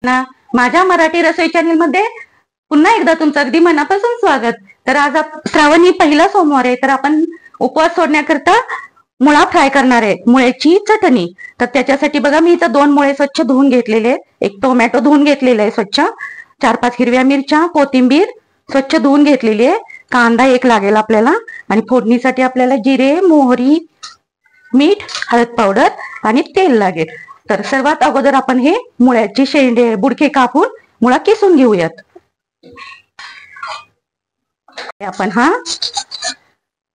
ना माझ्या मराठी रसोई चॅनल मध्ये पुन्हा एकदा तुमचं अगदी मनापासून स्वागत। तर आज श्रावणी पहिला सोमवार आहे, तर आपण उपवास सोडण्याकरता मुळा फ्राय करणार आहे, मुळ्याची चटणी। तर त्याच्यासाठी बघा मी इथं 2 मुळे स्वच्छ धुवून घेतलेले, एक टोमॅटो धुवून घेतलेला आहे स्वच्छ, 4-5 हिरव्या मिरच्या, कोथिंबीर स्वच्छ धुवून घेतलेली आहे, कांदा एक लागेल आपल्याला, आणि फोडणीसाठी आपल्याला जिरे, मोहरी, मीठ, हळद पावडर आणि तेल लागेल। तर सर्वात अगोदर आपण हे मुळ्याचे शेंडे बुडके कापून मुळा किसून घेऊयात। आपण हा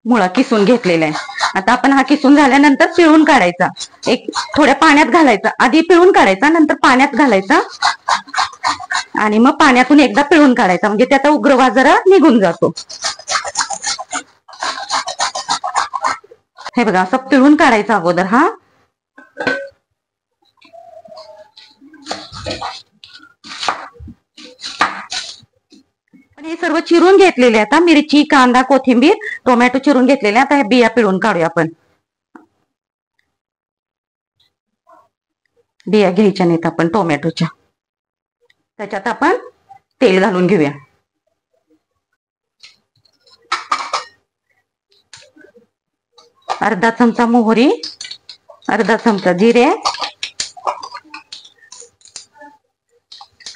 मुळा किसून घेतलेला आहे। आता आपण हा किसून झाल्यानंतर पिळून काढायचा, एक थोड्या पाण्यात घालायचा, आधी पिळून काढायचा नंतर पाण्यात घालायचा आणि मग पाण्यातून एकदा पिळून काढायचा, म्हणजे त्याचा उग्रवास जरा निघून जातो। हे बघा असं पिळून काढायचा अगोदर हा। हे सर्व चिरून घेतलेले, आता मिरची, कांदा, कोथिंबीर, टोमॅटो चिरून घेतलेले। आता हे बिया पिळून काढूया आपण, बिया घ्यायच्या नाहीत आपण टोमॅटोच्या। त्याच्यात आपण तेल घालून घेऊया, अर्धा चमचा मोहरी, अर्धा चमचा जिरे,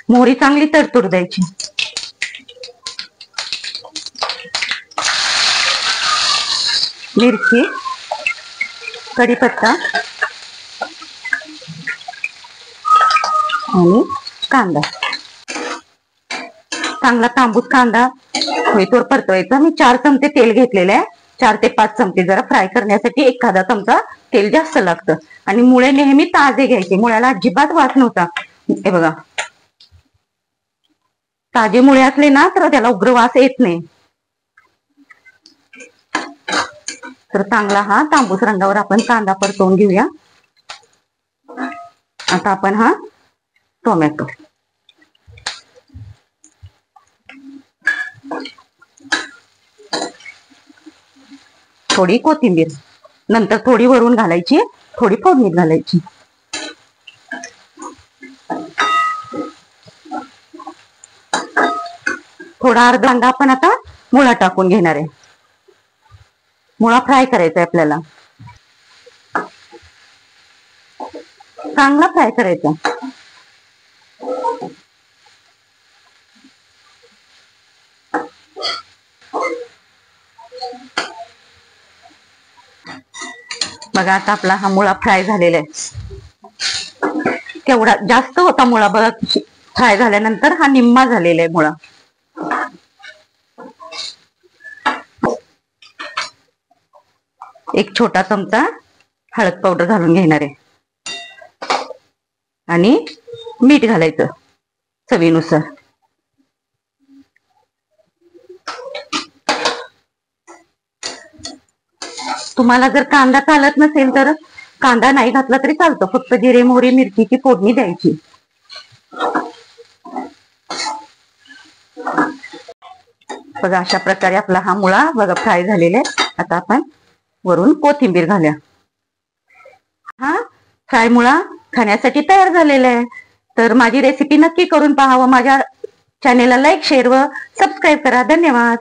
मोहरी चांगली तडतड द्यायची, मिरची, कढीपत्ता आणि कांदा, चांगला तांबूस कांदा होईतोवर परतवायचा। मी 4 चमचे तेल घेतलेले आहे, 4 ते 5 चमचे, जरा फ्राय करण्यासाठी एखादा चमचा तेल जास्त लागतं। आणि मुळे नेहमी ताजे घ्यायचे, मुळ्याला अजिबात वास नव्हता। हे बघा ताजे मुळे असले ना तर त्याला उग्र वास येत नाही। तर चांगला हा तांबूस रंगावर आपण कांदा परतवून घेऊया। आता आपण हा टोमॅटो, थोडी कोथिंबीर, नंतर थोडी वरून घालायची, थोडी फोडणीत घालायची। थोडा अर्धा कांदा आपण आता मुळा टाकून घेणार आहे, मुळा फ्राय करायचा आहे आपल्याला, चांगला फ्राय करायचा। बघा आता आपला हा मुळा फ्राय झालेला आहे, केवढा जास्त होता मुळा बघा, फ्राय झाल्यानंतर हा निम्मा झालेला आहे मुळा। एक छोटा चमचा हळद पावडर घालून घेणार आहे आणि मीठ घालायचं चवीनुसार। तुम्हाला जर कांदा चालत नसेल तर कांदा नाही घातला तरी चालतं, फक्त जिरे, मोहरी, मिरचीची फोडणी द्यायची। बघा अशा प्रकारे आपला हा मुळा बघा फ्राय झालेला आहे। आता आपण वरून कोथिंबीर घालूया। हा फ्राय मुळा खाण्यासाठी तयार झालेला आहे। तर माझी रेसिपी नक्की करून पहा व माझ्या चॅनेलला लाईक, शेअर व सबस्क्राईब करा। धन्यवाद।